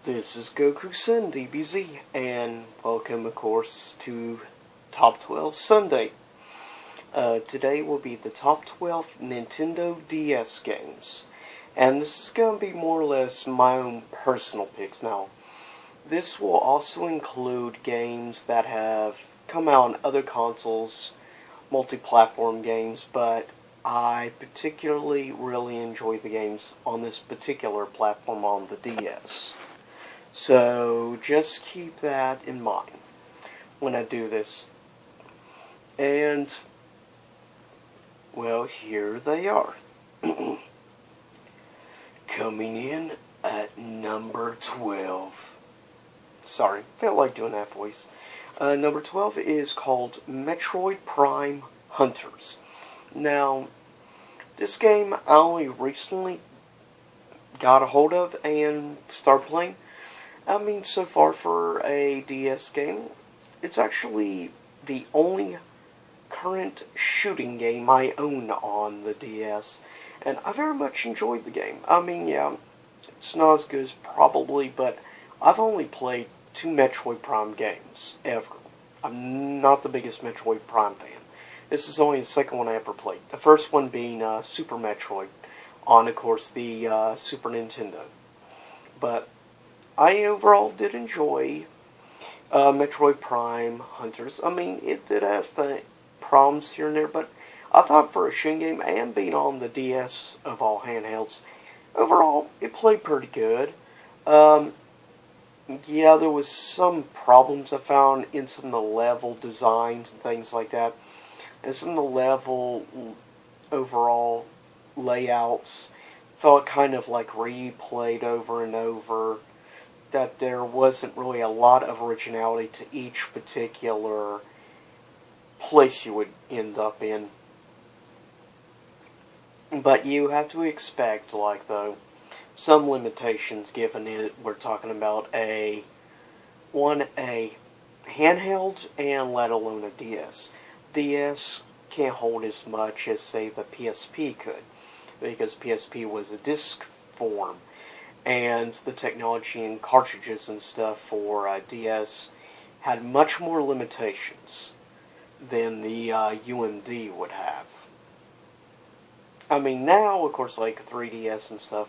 This is Goku-san, DBZ, and welcome, of course, to Top 12 Sunday. Today will be the Top 12 Nintendo DS games, and this is going to be more or less my own personal picks. Now, this will also include games that have come out on other consoles, multi-platform games, but I particularly really enjoy the games on this particular platform on the DS. So just keep that in mind when I do this. And, well, here they are. Coming in at number 12. Sorry, felt like doing that voice. Number 12 is called Metroid Prime Hunters. Now, this game I only recently got a hold of and started playing. I mean, so far for a DS game, it's actually the only current shooting game I own on the DS, and I very much enjoyed the game. I mean, yeah, it's not as good as probably, but I've only played 2 Metroid Prime games, ever. I'm not the biggest Metroid Prime fan. This is only the second one I ever played. The first one being Super Metroid on, of course, the Super Nintendo. But I overall did enjoy Metroid Prime Hunters. I mean, it did have the problems here and there, but I thought for a shooting game and being on the DS of all handhelds, overall it played pretty good. Yeah, there was some problems I found in some of the level designs and things like that, and some of the level overall layouts felt kind of like replayed over and over. That there wasn't really a lot of originality to each particular place you would end up in. But you have to expect, like, though, some limitations given it. We're talking about a handheld and let alone a DS. DS can't hold as much as, say, the PSP could, because PSP was a disc form. And the technology and cartridges and stuff for DS had much more limitations than the UMD would have. I mean, now, of course, like 3DS and stuff,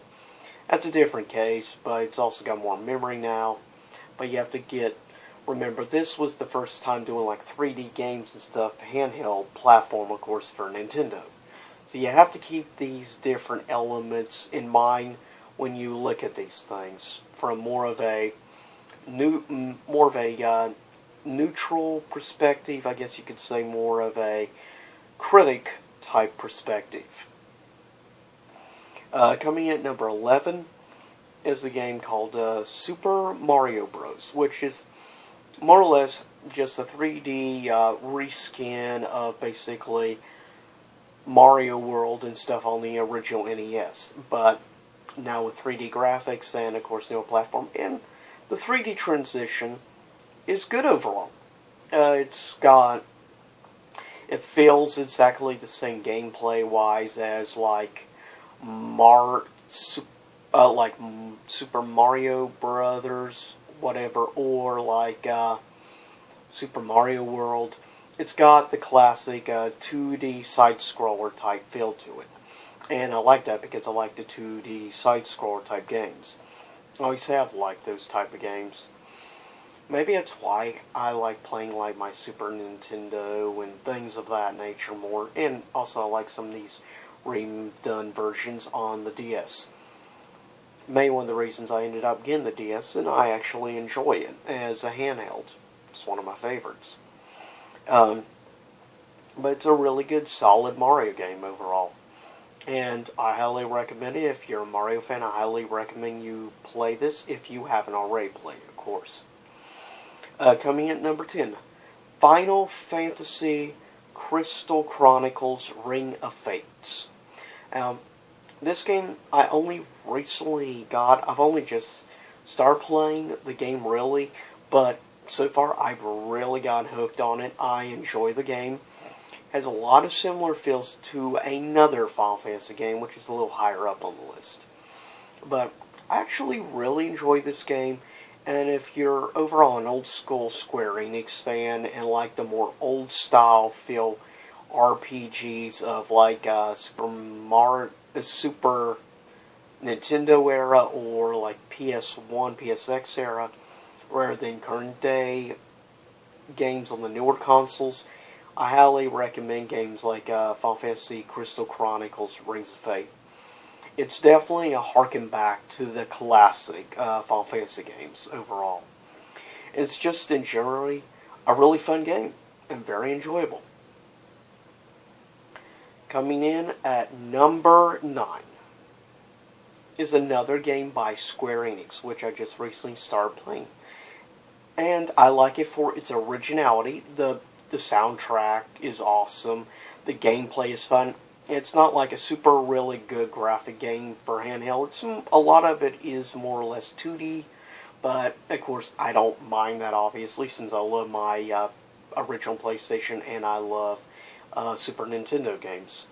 that's a different case, but it's also got more memory now. But you have to remember, this was the first time doing like 3D games and stuff, handheld platform, of course, for Nintendo. So you have to keep these different elements in mind when you look at these things from more of a neutral perspective. I guess you could say more of a critic type perspective. Coming in at number 11 is the game called Super Mario Bros., which is more or less just a 3D reskin of basically Mario World and stuff on the original NES, but now with 3D graphics and, of course, new platform. And the 3D transition is good overall. It feels exactly the same gameplay-wise as, like, Super Mario Brothers, whatever, or like Super Mario World. It's got the classic 2D side-scroller type feel to it. And I like that because I like the 2D side-scroller type games. I always have liked those type of games. Maybe that's why I like playing like my Super Nintendo and things of that nature more. And also I like some of these redone versions on the DS. Maybe one of the reasons I ended up getting the DS, and I actually enjoy it as a handheld. It's one of my favorites. But it's a really good, solid Mario game overall. And I highly recommend it. If you're a Mario fan, I highly recommend you play this if you haven't already played it, of course. Coming in at number 10, Final Fantasy Crystal Chronicles Ring of Fates. This game I only recently got. I've only just started playing the game really, but so far I've really gotten hooked on it. I enjoy the game. Has a lot of similar feels to another Final Fantasy game, which is a little higher up on the list. But I actually really enjoy this game, and if you're overall an old school Square Enix fan and like the more old style feel RPGs of like Super Nintendo era or like PS1, PSX era, rather than current day games on the newer consoles, I highly recommend games like Final Fantasy Crystal Chronicles Rings of Fate. It's definitely a harken back to the classic Final Fantasy games overall. It's just in generally a really fun game and very enjoyable. Coming in at number 9 is another game by Square Enix, which I just recently started playing. And I like it for its originality. The soundtrack is awesome. The gameplay is fun. It's not like a super really good graphic game for handheld. A lot of it is more or less 2D, but of course I don't mind that obviously since I love my original PlayStation and I love Super Nintendo games.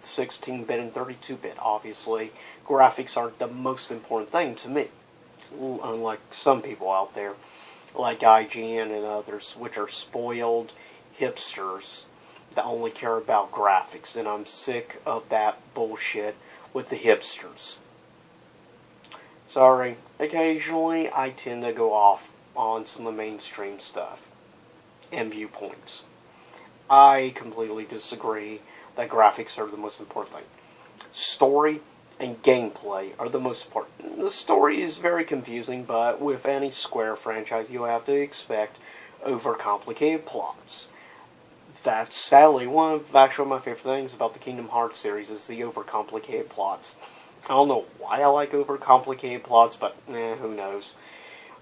16-bit and 32-bit, obviously. Graphics aren't the most important thing to me, unlike some people out there, like IGN and others, which are spoiled hipsters that only care about graphics, and I'm sick of that bullshit with the hipsters. Sorry, occasionally I tend to go off on some of the mainstream stuff and viewpoints. I completely disagree that graphics are the most important thing. Story and gameplay are the most important. The story is very confusing, but with any Square franchise, you have to expect overcomplicated plots. That's sadly one of actually my favorite things about the Kingdom Hearts series is the overcomplicated plots. I don't know why I like overcomplicated plots, but who knows.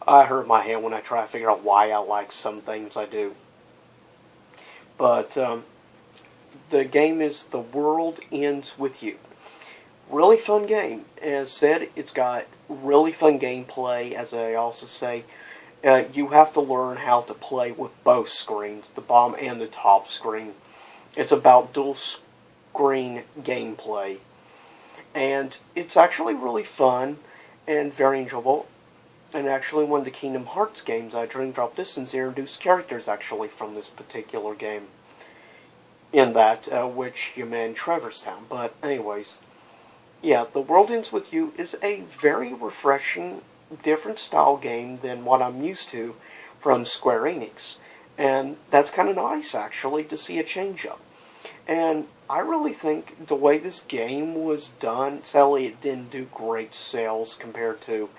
I hurt my head when I try to figure out why I like some things I do. But the game is The World Ends With You. Really fun game. As said, it's got really fun gameplay. As I also say, you have to learn how to play with both screens, the bottom and the top screen. It's about dual screen gameplay. And it's actually really fun and very enjoyable. And actually one of the Kingdom Hearts games, Dream Drop Distance, introduced characters actually from this particular game. In that, which you met in Trevor's Town. But anyways, yeah, The World Ends With You is a very refreshing, different style game than what I'm used to from Square Enix. And that's kind of nice, actually, to see a change up. And I really think the way this game was done, sadly it didn't do great sales compared to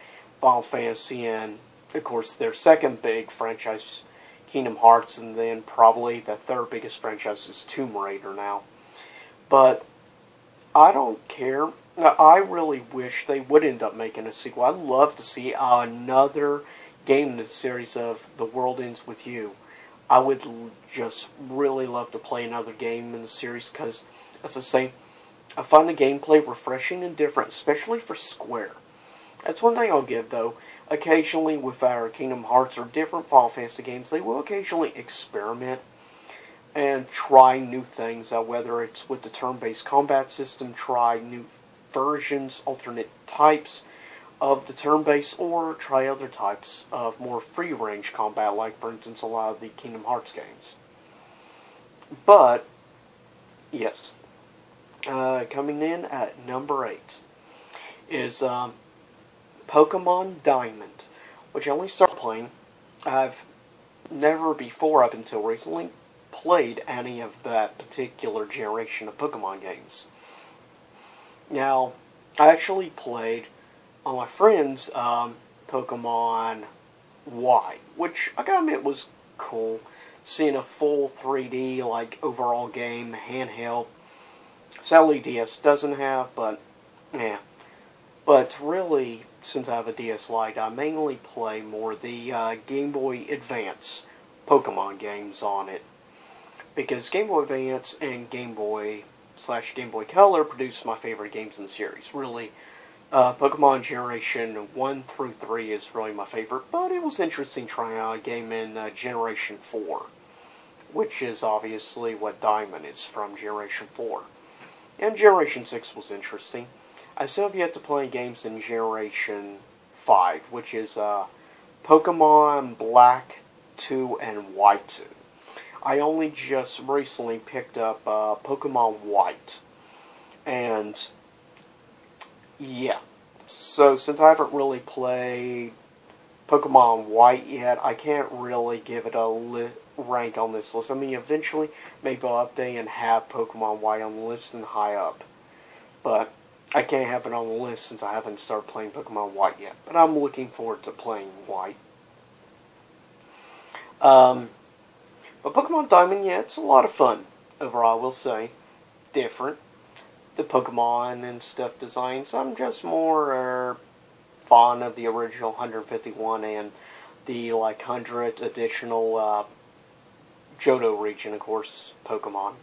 Final Fantasy and, of course, their second big franchise, Kingdom Hearts, and then probably the third biggest franchise is Tomb Raider now. But I don't care. I really wish they would end up making a sequel. I'd love to see another game in the series of The World Ends With You. I would just really love to play another game in the series because, as I say, I find the gameplay refreshing and different, especially for Square. That's one thing I'll give, though. Occasionally, with our Kingdom Hearts or different Final Fantasy games, they will occasionally experiment and try new things, whether it's with the turn-based combat system, try new versions, alternate types of the turn-based, or try other types of more free-range combat, like, for instance, a lot of the Kingdom Hearts games. But, yes, coming in at number 8 is Pokemon Diamond, which I only started playing. I've never before, up until recently, played any of that particular generation of Pokemon games. Now, I actually played on my friend's Pokemon Y, which I gotta admit was cool. Seeing a full 3D, like, overall game, handheld. Sadly, DS doesn't have, but, yeah. But really, since I have a DS Lite, I mainly play more the Game Boy Advance Pokemon games on it. Because Game Boy Advance and Game Boy / Game Boy Color produce my favorite games in the series. Really, Pokemon Generation 1 through 3 is really my favorite, but it was interesting trying out a game in Generation 4, which is obviously what Diamond is from Generation 4. And Generation 6 was interesting. I still have yet to play games in Generation 5, which is Pokemon Black 2 and White 2. I only just recently picked up Pokemon White. And, yeah. So, since I haven't really played Pokemon White yet, I can't really give it a rank on this list. I mean, eventually, maybe I'll update and have Pokemon White on the list and high up. But I can't have it on the list since I haven't started playing Pokemon White yet. But I'm looking forward to playing White. But Pokemon Diamond, yeah, it's a lot of fun. Overall, I will say. Different. The Pokemon and stuff designs. I'm just more fond of the original 151 and the 100 additional Johto region, of course, Pokemon.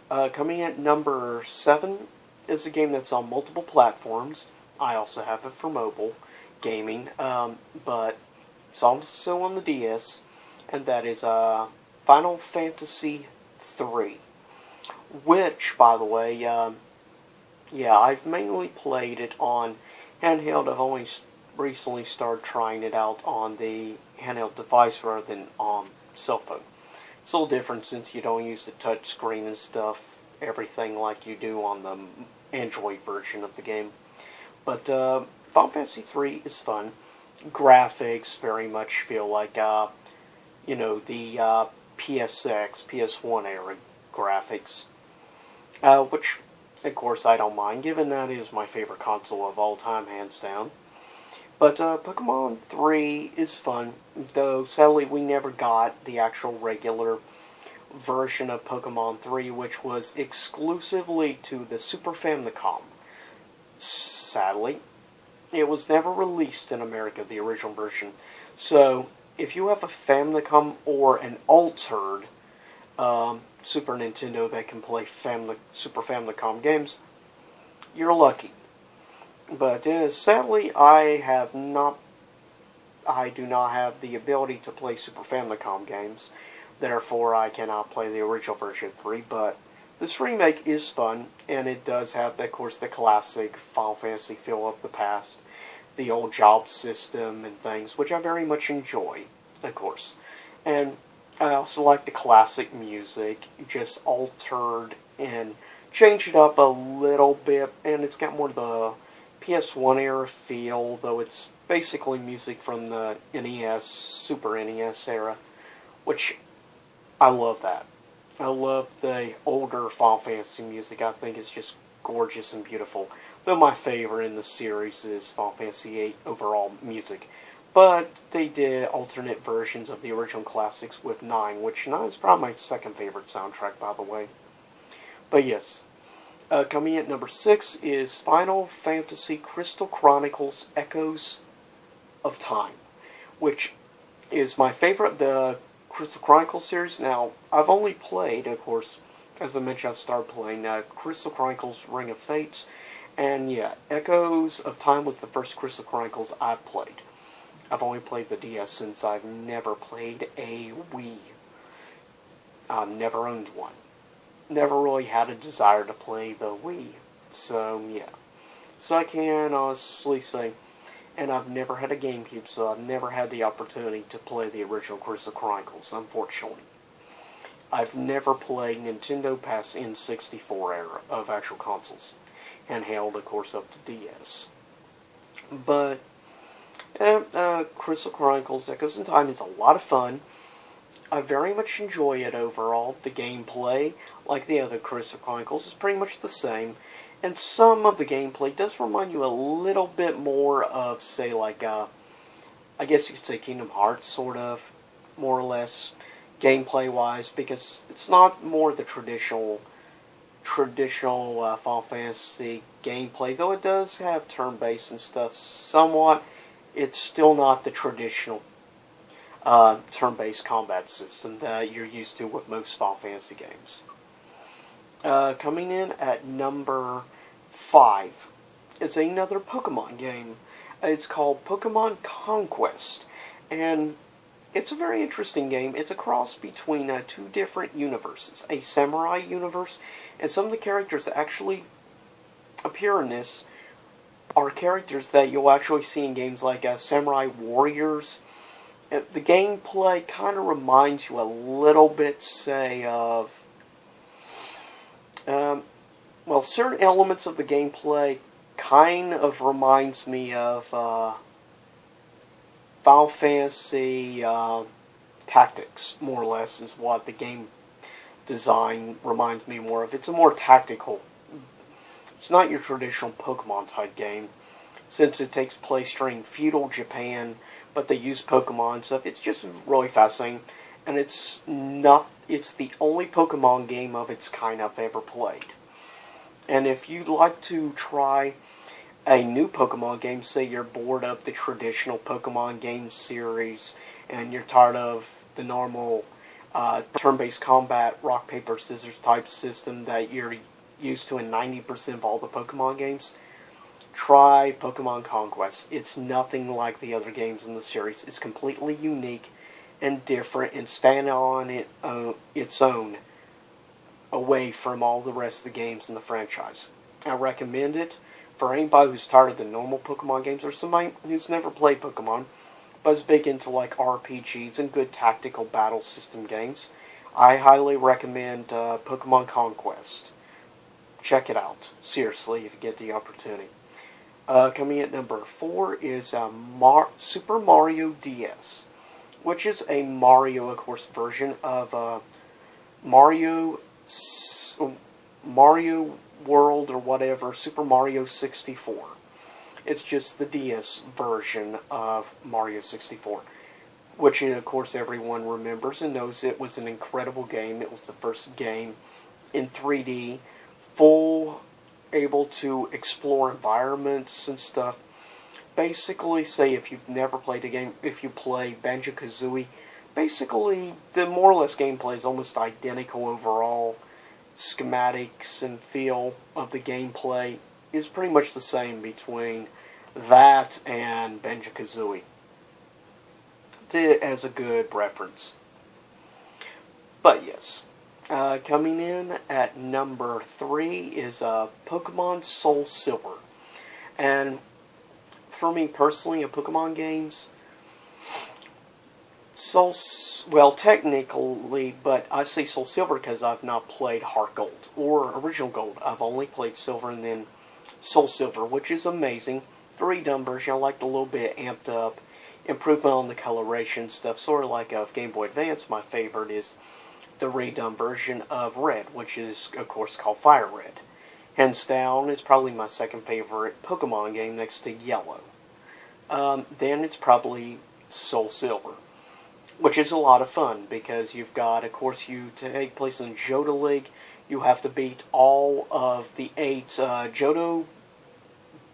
Coming at number 7 is a game that's on multiple platforms. I also have it for mobile gaming, but it's also on the DS, and that is Final Fantasy III. Which, by the way, yeah, I've mainly played it on handheld. I've only recently started trying it out on the handheld device rather than on cell phone. It's a little different since you don't use the touch screen and stuff, everything like you do on the Android version of the game. But Final Fantasy III is fun. Graphics very much feel like, the PSX, PS1 era graphics. Which, of course, I don't mind, given that is my favorite console of all time, hands down. But Pokemon 3 is fun, though sadly we never got the actual regular version of Pokemon 3, which was exclusively to the Super Famicom. Sadly, it was never released in America, the original version. So, if you have a Famicom or an altered Super Nintendo that can play Super Famicom games, you're lucky. But sadly, I do not have the ability to play Super Famicom games. Therefore, I cannot play the original version 3. But this remake is fun, and it does have, of course, the classic Final Fantasy feel of the past, the old job system and things, which I very much enjoy, of course. And I also like the classic music, just altered and changed it up a little bit, and it's got more of the PS1 era feel, though it's basically music from the NES, Super NES era, which I love that. I love the older Final Fantasy music. I think it's just gorgeous and beautiful. Though my favorite in the series is Final Fantasy VIII overall music. But they did alternate versions of the original classics with 9, which 9 is probably my second favorite soundtrack, by the way. But yes, coming at number 6 is Final Fantasy Crystal Chronicles Echoes of Time, which is my favorite of the Crystal Chronicles series. Now, I've only played, of course, as I mentioned, I've started playing Crystal Chronicles Ring of Fates, and yeah, Echoes of Time was the first Crystal Chronicles I've played. I've only played the DS since I've never played a Wii. I've never owned one. Never really had a desire to play the Wii. So, yeah. So I can honestly say, and I've never had a GameCube, so I've never had the opportunity to play the original Crystal Chronicles, unfortunately. I've never played Nintendo past N64 era of actual consoles. Handheld, of course, up to DS. But Crystal Chronicles Echoes in Time is a lot of fun. I very much enjoy it overall. The gameplay, like the other Crystal Chronicles, is pretty much the same. And some of the gameplay does remind you a little bit more of, say, like, I guess you could say Kingdom Hearts, sort of, more or less, gameplay-wise, because it's not more the traditional Final Fantasy gameplay, though it does have turn-based and stuff somewhat. It's still not the traditional turn-based combat system that you're used to with most Final Fantasy games. Coming in at number 5 is another Pokemon game. It's called Pokemon Conquest, and it's a very interesting game. It's a cross between two different universes, a samurai universe, and some of the characters that actually appear in this are characters that you'll actually see in games like Samurai Warriors. The gameplay kind of reminds you a little bit, say, of... well, certain elements of the gameplay kind of reminds me of Final Fantasy Tactics, more or less, is what the game design reminds me more of. It's a more tactical. It's not your traditional Pokemon type game, since it takes place during feudal Japan, but they use Pokemon stuff. It's just really fascinating, and it's the only Pokemon game of its kind I've ever played. And if you'd like to try a new Pokemon game, say you're bored of the traditional Pokemon game series, and you're tired of the normal turn-based combat, rock, paper, scissors type system that you're used to in 90% of all the Pokemon games, try Pokemon Conquest. It's nothing like the other games in the series. It's completely unique and different and stand on its own away from all the rest of the games in the franchise. I recommend it for anybody who's tired of the normal Pokemon games, or somebody who's never played Pokemon but is big into like RPGs and good tactical battle system games. I highly recommend Pokemon Conquest. Check it out, seriously, if you get the opportunity. Coming at number 4 is Super Mario DS, which is a Mario, of course, version of Mario World or whatever, Super Mario 64. It's just the DS version of Mario 64, which, of course, everyone remembers and knows it was an incredible game. It was the first game in 3D, able to explore environments and stuff. Basically, say if you've never played a game, if you play Banjo-Kazooie, basically the more or less gameplay is almost identical overall. Schematics and feel of the gameplay is pretty much the same between that and Banjo-Kazooie, as a good reference. But yes, coming in at number 3 is Pokemon Soul Silver. And for me personally, in Pokemon games, well, technically, but I say Soul Silver because I've not played Heart Gold or Original Gold. I've only played Silver and then Soul Silver, which is amazing. The redone version, I like the little bit amped up improvement on the coloration stuff, sort of like of Game Boy Advance. My favorite is the redone version of Red, which is, of course, called Fire Red. Hands down, it's probably my second favorite Pokemon game next to Yellow. Then it's probably Soul Silver, which is a lot of fun because you've got, of course, you take place in Johto League. You have to beat all of the 8 Johto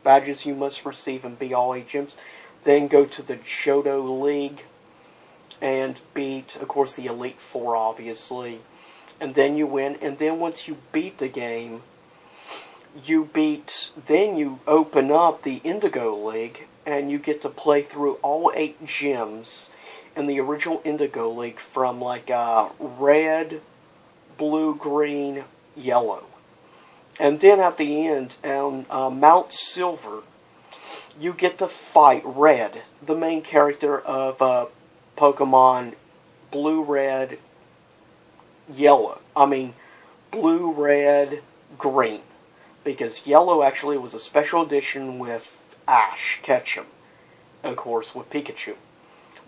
badges you must receive and beat all 8 gyms. Then go to the Johto League and beat, of course, the Elite Four, obviously. And then you win. And then once you beat the game, then you open up the Indigo League, and you get to play through all 8 gyms in the original Indigo League from like red, blue, green, yellow. And then at the end, on Mount Silver, you get to fight Red, the main character of Pokemon Blue, Red, Yellow. Blue, Red, Green. Because Yellow actually was a special edition with Ash Ketchum, of course, with Pikachu.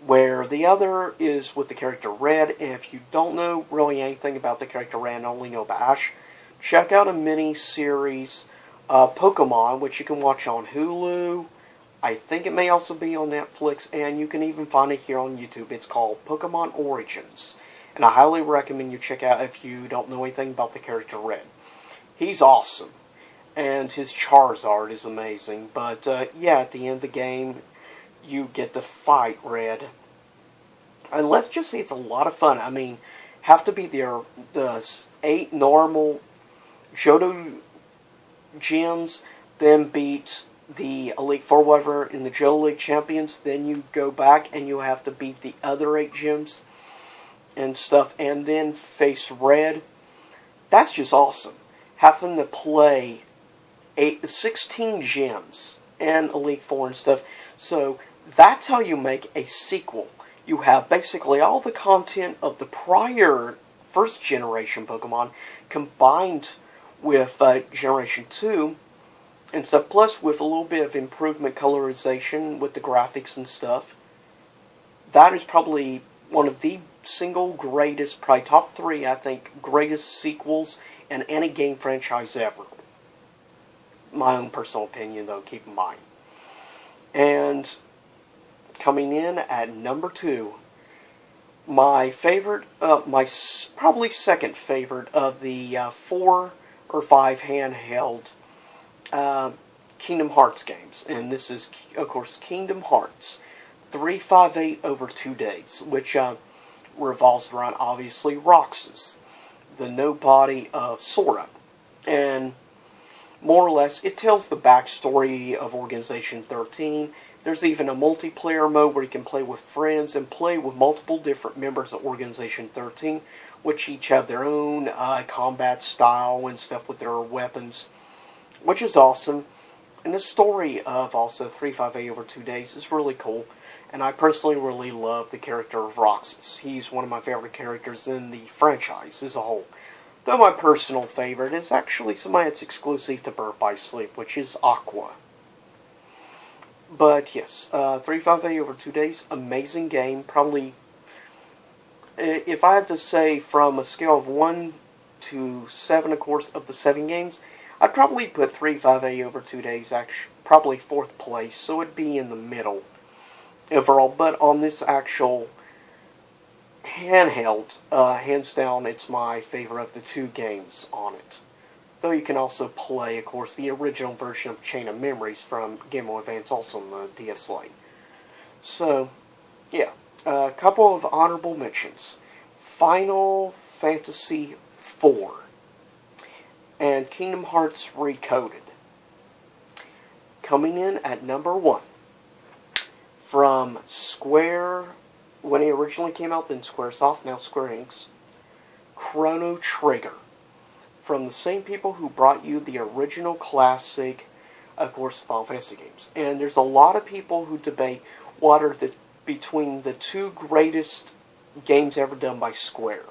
Where the other is with the character Red, and if you don't know really anything about the character Red and only know about Ash, check out a mini-series, Pokemon, which you can watch on Hulu. I think it may also be on Netflix, and you can even find it here on YouTube. It's called Pokemon Origins, and I highly recommend you check out if you don't know anything about the character Red. He's awesome, and his Charizard is amazing, but yeah, at the end of the game, you get to fight Red. And let's just say it's a lot of fun. Have to be the 8 normal Johto gyms, then beat the Elite Four, whatever, in the Johto League Champions. Then you go back and you have to beat the other 8 gyms and stuff, and then face Red. That's just awesome. Having to play 16 gems and Elite Four and stuff. So that's how you make a sequel. You have basically all the content of the prior first generation Pokemon combined with Generation 2 and stuff, plus with a little bit of improvement colorization with the graphics and stuff. That is probably one of the single greatest, probably top 3, I think, greatest sequels in any game franchise ever. My own personal opinion, though, keep in mind. And coming in at number 2, my favorite, my probably second favorite of the 4 or 5 handheld Kingdom Hearts games. And this is, of course, Kingdom Hearts 358 over 2 days, which revolves around, obviously, Roxas, the nobody of Sora. And more or less, it tells the backstory of Organization 13. There's even a multiplayer mode where you can play with friends and play with multiple different members of Organization 13, which each have their own combat style and stuff with their weapons, which is awesome. And the story of also 358 over 2 days is really cool. And I personally really love the character of Roxas. He's one of my favorite characters in the franchise as a whole. Though my personal favorite is actually somebody that's exclusive to Birth by Sleep, which is Aqua. But yes, 358 over 2 days, amazing game. Probably, if I had to say from a scale of 1 to 7, of course, of the 7 games, I'd probably put 358 over 2 days, actually, probably 4th place, so it'd be in the middle overall. But on this actual handheld, hands down, it's my favorite of the 2 games on it. Though you can also play, of course, the original version of Chain of Memories from Game Boy Advance, also on the DS Lite. So, yeah, a couple of honorable mentions. Final Fantasy IV and Kingdom Hearts Recoded. Coming in at number 1 from Square, when it originally came out, then Squaresoft, now Square Enix, Chrono Trigger. From the same people who brought you the original classic, of course, Final Fantasy games. And there's a lot of people who debate what are between the 2 greatest games ever done by Square.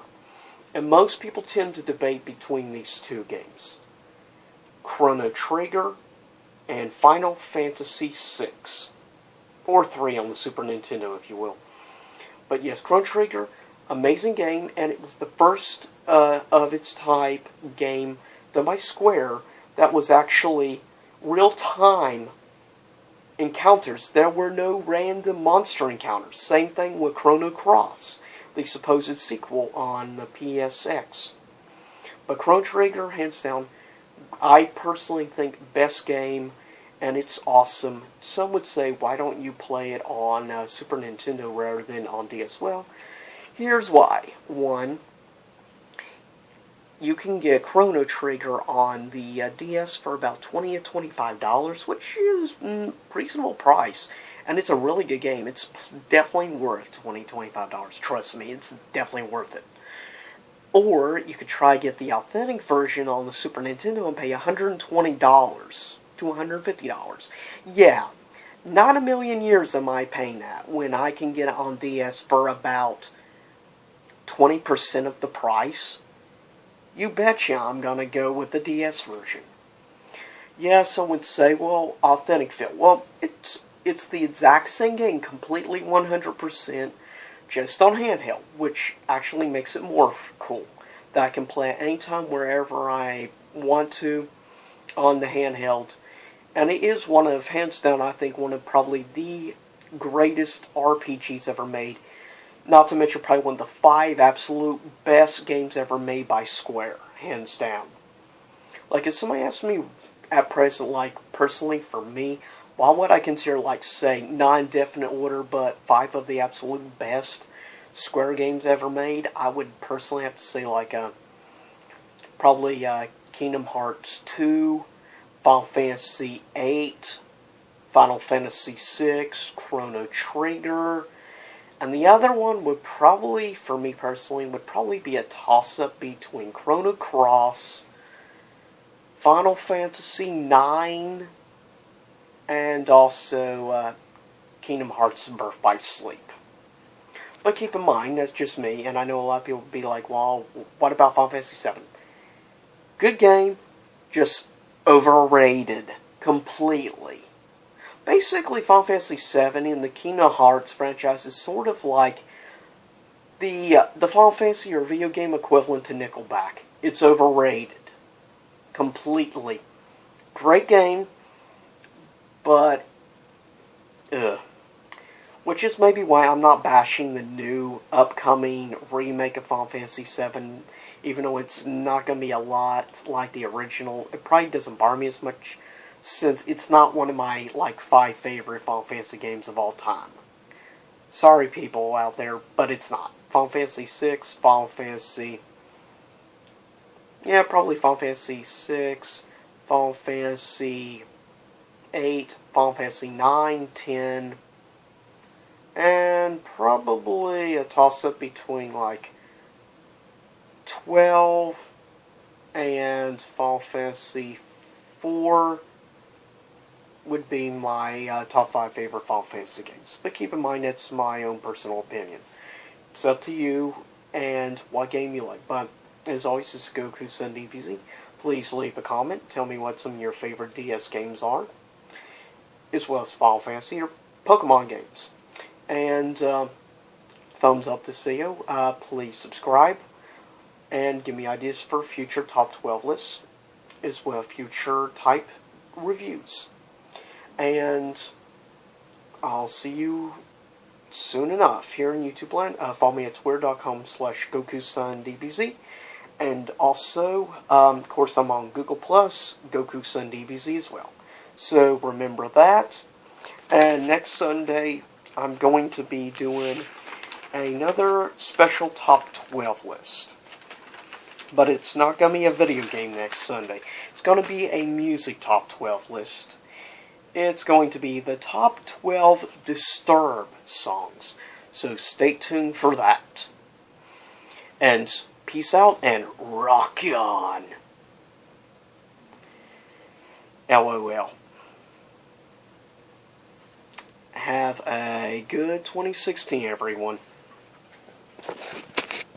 And most people tend to debate between these 2 games. Chrono Trigger and Final Fantasy VI. Or 3 on the Super Nintendo, if you will. But yes, Chrono Trigger, amazing game, and it was the first of its type game done by Square that was actually real-time encounters. There were no random monster encounters. Same thing with Chrono Cross, the supposed sequel on the PSX. But Chrono Trigger, hands down, I personally think best game, and it's awesome. Some would say, why don't you play it on Super Nintendo rather than on DS? Well, here's why. 1, you can get Chrono Trigger on the DS for about $20 to $25, which is a reasonable price. And it's a really good game. It's definitely worth $20 to $25. Trust me, it's definitely worth it. Or you could try to get the authentic version on the Super Nintendo and pay $120 to $150. Yeah, not a million years am I paying that when I can get it on DS for about 20% of the price. You betcha I'm going to go with the DS version. Yeah, some would say, well, authentic feel. Well, it's the exact same game, completely 100%, just on handheld, which actually makes it more cool. That I can play at any time, wherever I want to, on the handheld. And it is one of, hands down, I think, one of probably the greatest RPGs ever made. Not to mention probably one of the 5 absolute best games ever made by Square, hands down. Like, if somebody asks me at present, like, personally, for me, what would I consider, like, say, non-definite order, but 5 of the absolute best Square games ever made, I would personally have to say, like, probably Kingdom Hearts 2, Final Fantasy 8, Final Fantasy 6, Chrono Trigger. And the other one would probably, for me personally, would probably be a toss-up between Chrono Cross, Final Fantasy 9, and also Kingdom Hearts Birth by Sleep. But keep in mind, that's just me, and I know a lot of people will be like, well, what about Final Fantasy 7? Good game, just overrated completely. Basically, Final Fantasy 7 in the Kingdom Hearts franchise is sort of like the Final Fantasy or video game equivalent to Nickelback. It's overrated. Completely. Great game, but which is maybe why I'm not bashing the new upcoming remake of Final Fantasy 7, even though it's not going to be a lot like the original. It probably doesn't bother me as much, since it's not one of my 5 favorite Final Fantasy games of all time. Sorry people out there, but it's not. Final Fantasy 6, Final Fantasy... yeah, probably Final Fantasy 6, Final Fantasy 8, Final Fantasy 9, 10, and probably a toss-up between 12 and Final Fantasy 4 would be my top 5 favorite Final Fantasy games. But keep in mind, that's my own personal opinion. It's up to you and what game you like. But as always, this is Goku-san DBZ. Please leave a comment. Tell me what some of your favorite DS games are, as well as Final Fantasy or Pokemon games. And thumbs up this video. Please subscribe and give me ideas for future top 12 lists, as well as future type reviews. And I'll see you soon enough here in YouTube land. Follow me at twitter.com/GokuSunDBZ. And also, of course, I'm on Google+, GokuSunDBZ as well. So remember that. And next Sunday, I'm going to be doing another special top 12 list. But it's not going to be a video game next Sunday. It's going to be a music top 12 list. It's going to be the top 12 Disturbed songs. So stay tuned for that. And peace out and rock on. LOL. Have a good 2016, everyone.